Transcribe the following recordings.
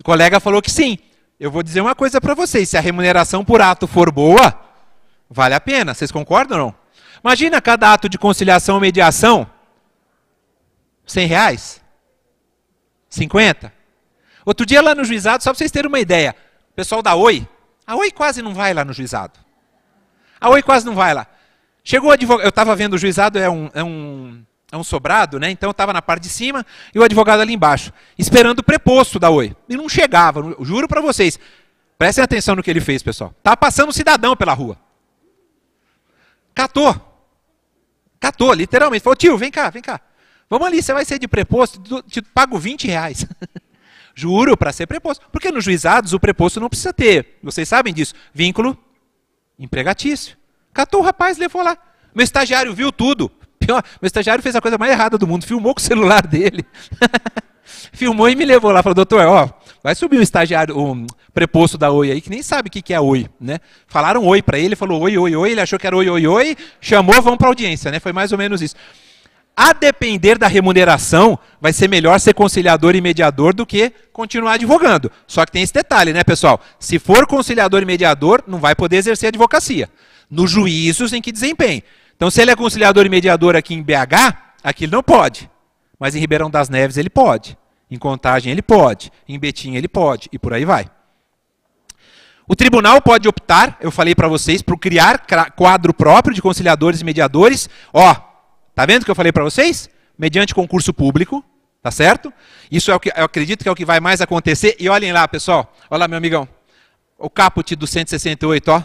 O colega falou que sim. Eu vou dizer uma coisa para vocês, se a remuneração por ato for boa, vale a pena. Vocês concordam ou não? Imagina cada ato de conciliação ou mediação, R$100? 50? Outro dia lá no juizado, só para vocês terem uma ideia, o pessoal da Oi, a Oi quase não vai lá no juizado. A Oi quase não vai lá. Chegou o advogado, eu estava vendo o juizado, é um sobrado, né? Então eu estava na parte de cima e o advogado ali embaixo, esperando o preposto da Oi. E não chegava, juro para vocês. Prestem atenção no que ele fez, pessoal. Estava passando um cidadão pela rua. Catou, literalmente. Falou, tio, vem cá. Vamos ali, você vai ser de preposto, te pago R$20. Juro, para ser preposto. Porque nos juizados o preposto não precisa ter. Vocês sabem disso. Vínculo empregatício. Catou o rapaz, levou lá. Meu estagiário viu tudo. Pior, meu estagiário fez a coisa mais errada do mundo. Filmou com o celular dele. Filmou e me levou lá. Falou, doutor, ó, vai subir um estagiário, um preposto da Oi aí, que nem sabe o que é Oi, né? Falaram Oi para ele, falou oi, ele achou que era oi, chamou, vamos para audiência, né? Foi mais ou menos isso. A depender da remuneração, vai ser melhor ser conciliador e mediador do que continuar advogando. Só que tem esse detalhe, né, pessoal? Se for conciliador e mediador, não vai poder exercer advocacia. Nos juízos em que desempenhe. Então, se ele é conciliador e mediador aqui em BH, aqui ele não pode. Mas em Ribeirão das Neves ele pode. Em Contagem ele pode. Em Betim ele pode. E por aí vai. O tribunal pode optar, eu falei para vocês, por criar quadro próprio de conciliadores e mediadores. Ó, tá vendo o que eu falei para vocês? Mediante concurso público, tá certo? Isso é o que eu acredito que é o que vai mais acontecer. E olhem lá, pessoal. Olha lá, meu amigão. O caput do 168, ó.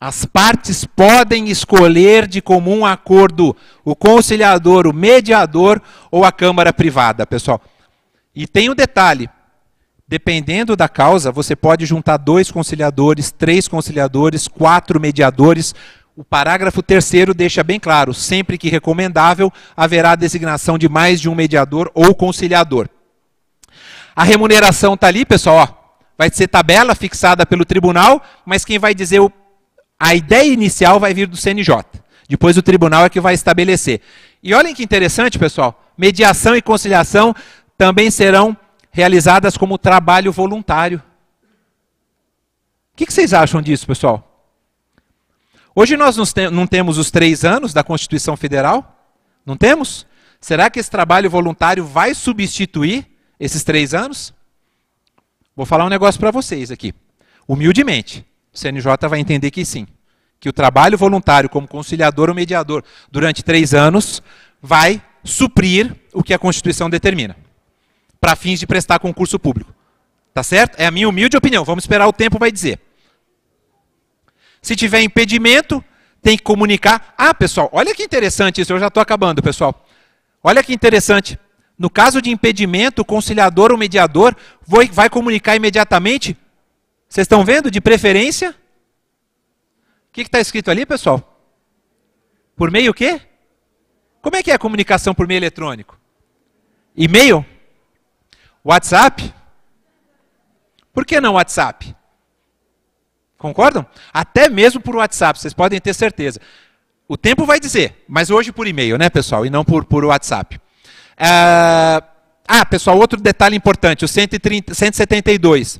As partes podem escolher de comum acordo o conciliador, o mediador ou a câmara privada, pessoal. E tem um detalhe. Dependendo da causa, você pode juntar 2 conciliadores, 3 conciliadores, 4 mediadores. O parágrafo 3º deixa bem claro, sempre que recomendável, haverá a designação de mais de um mediador ou conciliador. A remuneração está ali, pessoal, ó, vai ser tabela fixada pelo tribunal, mas quem vai dizer a ideia inicial vai vir do CNJ. Depois o tribunal é que vai estabelecer. E olhem que interessante, pessoal, mediação e conciliação também serão realizadas como trabalho voluntário. O que vocês acham disso, pessoal? Hoje nós não temos os 3 anos da Constituição Federal? Não temos? Será que esse trabalho voluntário vai substituir esses 3 anos? Vou falar um negócio para vocês aqui. Humildemente, o CNJ vai entender que sim. Que o trabalho voluntário como conciliador ou mediador durante 3 anos vai suprir o que a Constituição determina. Para fins de prestar concurso público. Tá certo? É a minha humilde opinião. Vamos esperar o tempo vai dizer. Se tiver impedimento, tem que comunicar. Ah, pessoal, olha que interessante isso. Eu já estou acabando, pessoal. Olha que interessante. No caso de impedimento, o conciliador ou mediador vai comunicar imediatamente. Vocês estão vendo? De preferência. O que está escrito ali, pessoal? Por meio o quê? Como é que é a comunicação por meio eletrônico? E-mail? WhatsApp? Por que não WhatsApp? Concordam? Até mesmo por WhatsApp, vocês podem ter certeza. O tempo vai dizer, mas hoje por e-mail, né, pessoal? E não por WhatsApp. Pessoal, outro detalhe importante, o 172.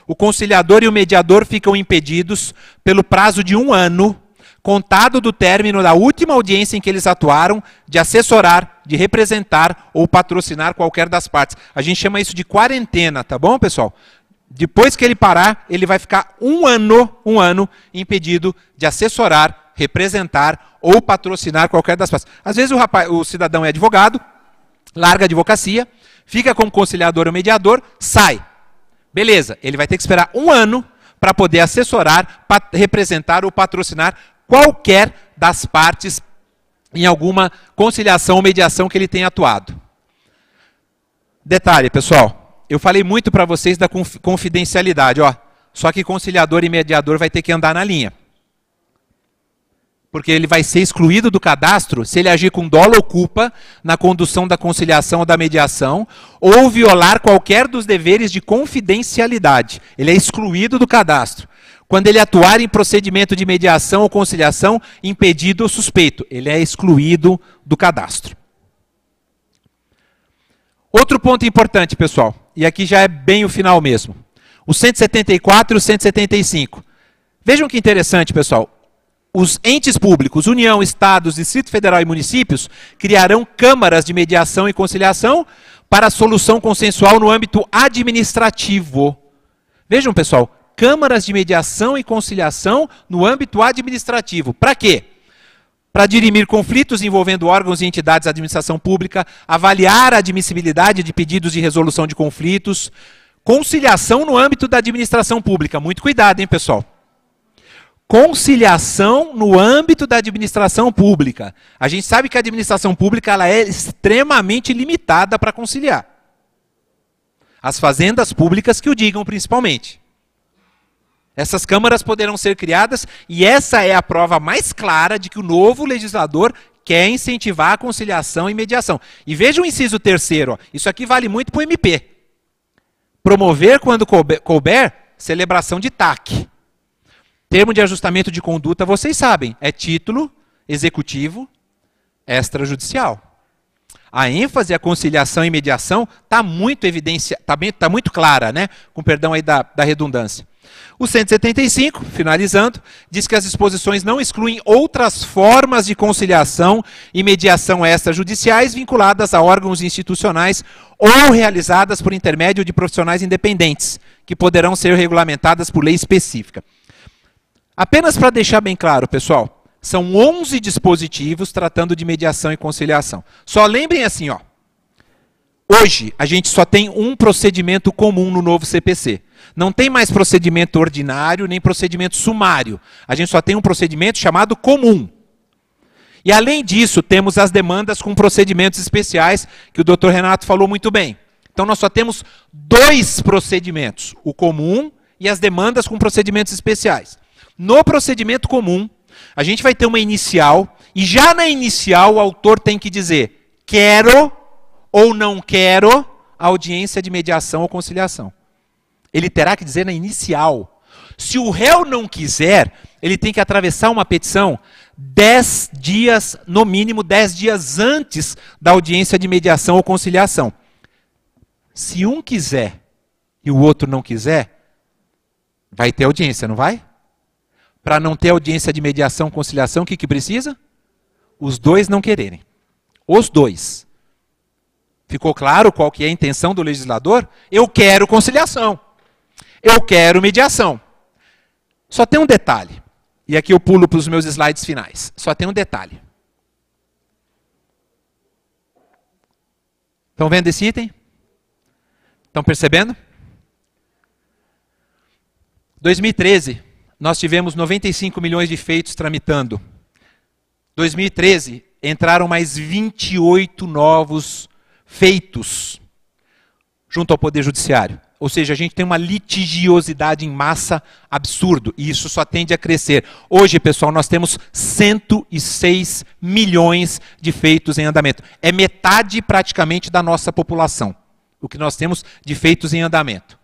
O conciliador e o mediador ficam impedidos pelo prazo de 1 ano, contado do término da última audiência em que eles atuaram, de assessorar, de representar ou patrocinar qualquer das partes. A gente chama isso de quarentena, tá bom, pessoal? Depois que ele parar, ele vai ficar um ano impedido de assessorar, representar ou patrocinar qualquer das partes. Às vezes o cidadão é advogado, larga a advocacia, fica como conciliador ou mediador, sai. Beleza, ele vai ter que esperar 1 ano para poder assessorar, representar ou patrocinar qualquer das partes em alguma conciliação ou mediação que ele tenha atuado. Detalhe, pessoal, eu falei muito para vocês da confidencialidade, ó, só que conciliador e mediador vai ter que andar na linha. Porque ele vai ser excluído do cadastro se ele agir com dolo ou culpa na condução da conciliação ou da mediação, ou violar qualquer dos deveres de confidencialidade. Ele é excluído do cadastro. Quando ele atuar em procedimento de mediação ou conciliação, impedido ou suspeito, ele é excluído do cadastro. Outro ponto importante, pessoal, e aqui já é bem o final mesmo. O 174 e o 175. Vejam que interessante, pessoal. Os entes públicos, União, Estados, Distrito Federal e municípios, criarão câmaras de mediação e conciliação para a solução consensual no âmbito administrativo. Vejam, pessoal, câmaras de mediação e conciliação no âmbito administrativo. Para quê? Para dirimir conflitos envolvendo órgãos e entidades da administração pública, avaliar a admissibilidade de pedidos de resolução de conflitos, conciliação no âmbito da administração pública. Muito cuidado, hein, pessoal? Conciliação no âmbito da administração pública. A gente sabe que a administração pública ela é extremamente limitada para conciliar. As fazendas públicas que o digam, principalmente. Essas câmaras poderão ser criadas e essa é a prova mais clara de que o novo legislador quer incentivar a conciliação e mediação. E veja o inciso 3º, ó. Isso aqui vale muito para o MP. Promover, quando couber, celebração de TAC. Termo de ajustamento de conduta, vocês sabem, é título executivo extrajudicial. A ênfase à conciliação e mediação está muito evidência, tá muito clara, né? Com perdão aí da redundância. O 175, finalizando, diz que as disposições não excluem outras formas de conciliação e mediação extrajudiciais vinculadas a órgãos institucionais ou realizadas por intermédio de profissionais independentes, que poderão ser regulamentadas por lei específica. Apenas para deixar bem claro, pessoal, são 11 dispositivos tratando de mediação e conciliação. Só lembrem assim, ó. Hoje, a gente só tem um procedimento comum no novo CPC. Não tem mais procedimento ordinário, nem procedimento sumário. A gente só tem um procedimento chamado comum. E além disso, temos as demandas com procedimentos especiais, que o Dr. Renato falou muito bem. Então nós só temos 2 procedimentos, o comum e as demandas com procedimentos especiais. No procedimento comum, a gente vai ter uma inicial, e já na inicial o autor tem que dizer quero ou não quero a audiência de mediação ou conciliação. Ele terá que dizer na inicial. Se o réu não quiser, ele tem que atravessar uma petição 10 dias, no mínimo 10 dias antes da audiência de mediação ou conciliação. Se um quiser e o outro não quiser, vai ter audiência, não vai? Para não ter audiência de mediação ou conciliação, o que precisa? Os dois não quererem. Os dois. Ficou claro qual que é a intenção do legislador? Eu quero conciliação. Eu quero mediação. Só tem um detalhe. E aqui eu pulo para os meus slides finais. Só tem um detalhe. Estão vendo esse item? Estão percebendo? 2013, nós tivemos 95 milhões de feitos tramitando. 2013, entraram mais 28 novos feitos junto ao Poder Judiciário. Ou seja, a gente tem uma litigiosidade em massa absurdo, e isso só tende a crescer. Hoje, pessoal, nós temos 106 milhões de feitos em andamento. É metade praticamente da nossa população, o que nós temos de feitos em andamento.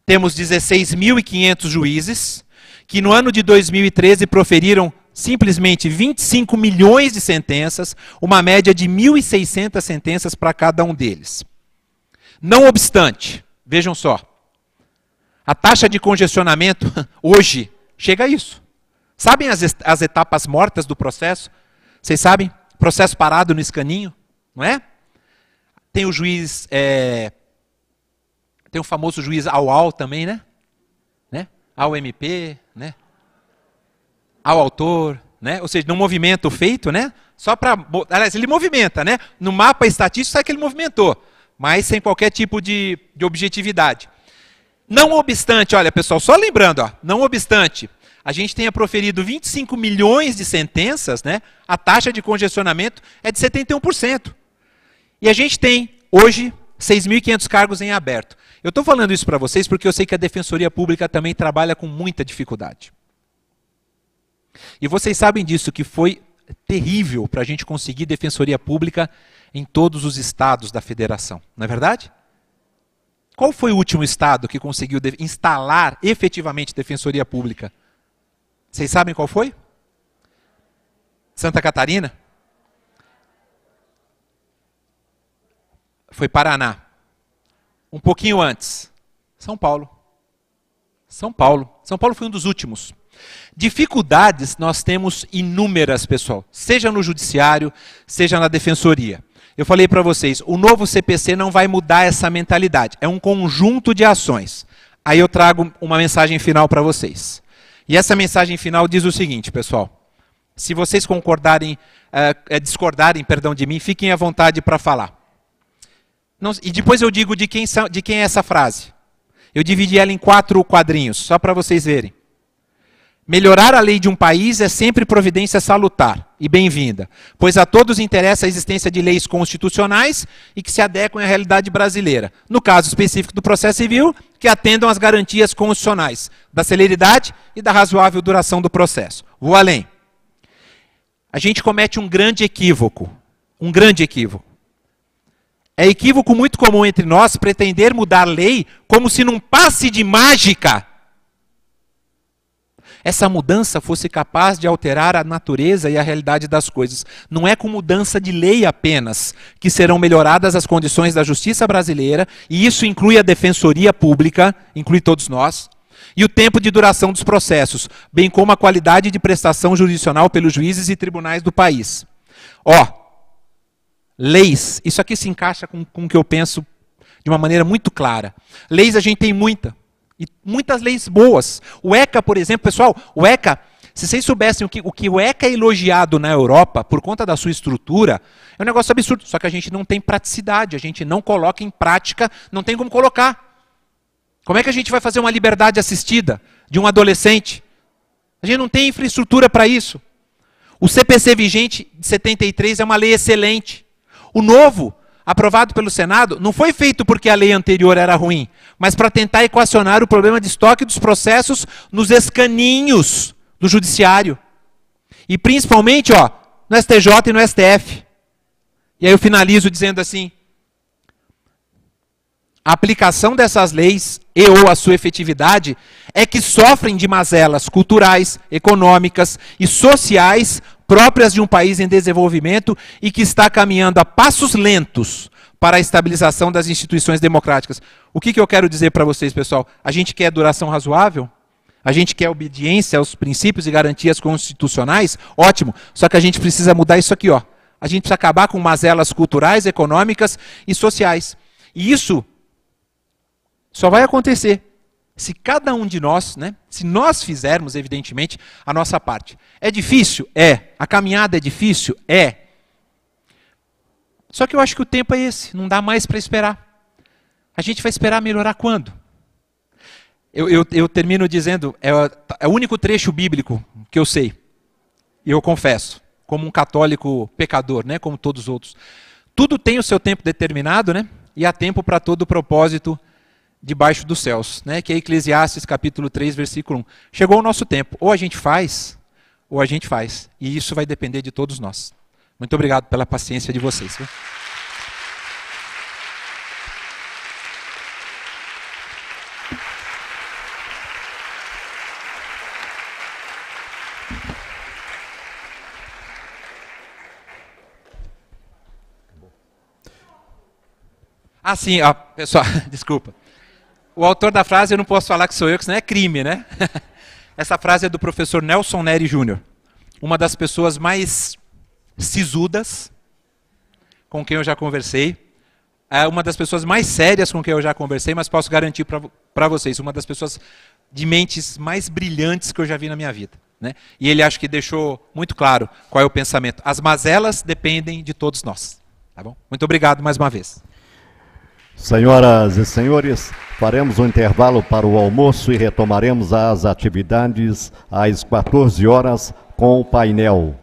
Temos 16.500 juízes, que no ano de 2013 proferiram simplesmente 25 milhões de sentenças, uma média de 1.600 sentenças para cada um deles. Não obstante, vejam só, a taxa de congestionamento hoje chega a isso. Sabem as etapas mortas do processo? Vocês sabem? Processo parado no escaninho, não é? Tem o juiz, tem o famoso juiz au também, né? Ao MP, né? Ao autor, né? Ou seja, no movimento feito, né? Só para, aliás, ele movimenta, né? No mapa estatístico sabe que ele movimentou, mas sem qualquer tipo de objetividade. Não obstante, olha pessoal, só lembrando, ó, não obstante, a gente tenha proferido 25 milhões de sentenças, né? A taxa de congestionamento é de 71%. E a gente tem, hoje, 6.500 cargos em aberto. Eu estou falando isso para vocês porque eu sei que a Defensoria Pública também trabalha com muita dificuldade. E vocês sabem disso, que foi terrível para a gente conseguir Defensoria Pública em todos os estados da federação. Não é verdade? Qual foi o último estado que conseguiu instalar efetivamente Defensoria Pública? Vocês sabem qual foi? Santa Catarina? Foi Paraná. Um pouquinho antes. São Paulo. São Paulo. São Paulo foi um dos últimos. Dificuldades nós temos inúmeras, pessoal. Seja no judiciário, seja na defensoria. Eu falei para vocês, o novo CPC não vai mudar essa mentalidade. É um conjunto de ações. Aí eu trago uma mensagem final para vocês. E essa mensagem final diz o seguinte, pessoal. Se vocês concordarem, discordarem, perdão, de mim, fiquem à vontade para falar. Não, e depois eu digo de quem é essa frase. Eu dividi ela em 4 quadrinhos, só para vocês verem. Melhorar a lei de um país é sempre providência salutar e bem-vinda, pois a todos interessa a existência de leis constitucionais e que se adequem à realidade brasileira. No caso específico do processo civil, que atendam às garantias constitucionais da celeridade e da razoável duração do processo. Vou além. A gente comete um grande equívoco. Um grande equívoco. É equívoco muito comum entre nós pretender mudar lei como se num passe de mágica essa mudança fosse capaz de alterar a natureza e a realidade das coisas. Não é com mudança de lei apenas que serão melhoradas as condições da justiça brasileira, e isso inclui a defensoria pública, inclui todos nós, e o tempo de duração dos processos, bem como a qualidade de prestação jurisdicional pelos juízes e tribunais do país. Leis, isso aqui se encaixa com o que eu penso de uma maneira muito clara. Leis a gente tem muita. E muitas leis boas. O ECA, por exemplo, pessoal, o ECA, se vocês soubessem o que o ECA é elogiado na Europa, por conta da sua estrutura, é um negócio absurdo. Só que a gente não tem praticidade, a gente não coloca em prática, não tem como colocar. Como é que a gente vai fazer uma liberdade assistida de um adolescente? A gente não tem infraestrutura para isso. O CPC vigente de 73 é uma lei excelente. O novo, aprovado pelo Senado, não foi feito porque a lei anterior era ruim, mas para tentar equacionar o problema de estoque dos processos nos escaninhos do judiciário. E principalmente no STJ e no STF. E aí eu finalizo dizendo assim, a aplicação dessas leis e ou a sua efetividade é que sofrem de mazelas culturais, econômicas e sociais próprias de um país em desenvolvimento e que está caminhando a passos lentos para a estabilização das instituições democráticas. O que eu quero dizer para vocês, pessoal? A gente quer duração razoável? A gente quer obediência aos princípios e garantias constitucionais? Ótimo. Só que a gente precisa mudar isso aqui. A gente precisa acabar com mazelas culturais, econômicas e sociais. E isso só vai acontecer se cada um de nós, se nós fizermos, evidentemente, a nossa parte. É difícil? É. A caminhada é difícil? É. Só que eu acho que o tempo é esse, não dá mais para esperar. A gente vai esperar melhorar quando? Eu termino dizendo, é o único trecho bíblico que eu sei, e eu confesso, como um católico pecador, como todos os outros. Tudo tem o seu tempo determinado, e há tempo para todo o propósito debaixo dos céus, que é Eclesiastes capítulo 3, versículo 1. Chegou o nosso tempo, ou a gente faz, ou a gente faz. E isso vai depender de todos nós. Muito obrigado pela paciência de vocês. Sim, pessoal, desculpa. O autor da frase, eu não posso falar que sou eu, que senão é crime, Essa frase é do professor Nelson Neri Júnior, uma das pessoas mais sisudas com quem eu já conversei, uma das pessoas mais sérias com quem eu já conversei, mas posso garantir para vocês, uma das pessoas de mentes mais brilhantes que eu já vi na minha vida. E ele acho que deixou muito claro qual é o pensamento. As mazelas dependem de todos nós. Tá bom? Muito obrigado mais uma vez. Senhoras e senhores, faremos um intervalo para o almoço e retomaremos as atividades às 14 horas com o painel.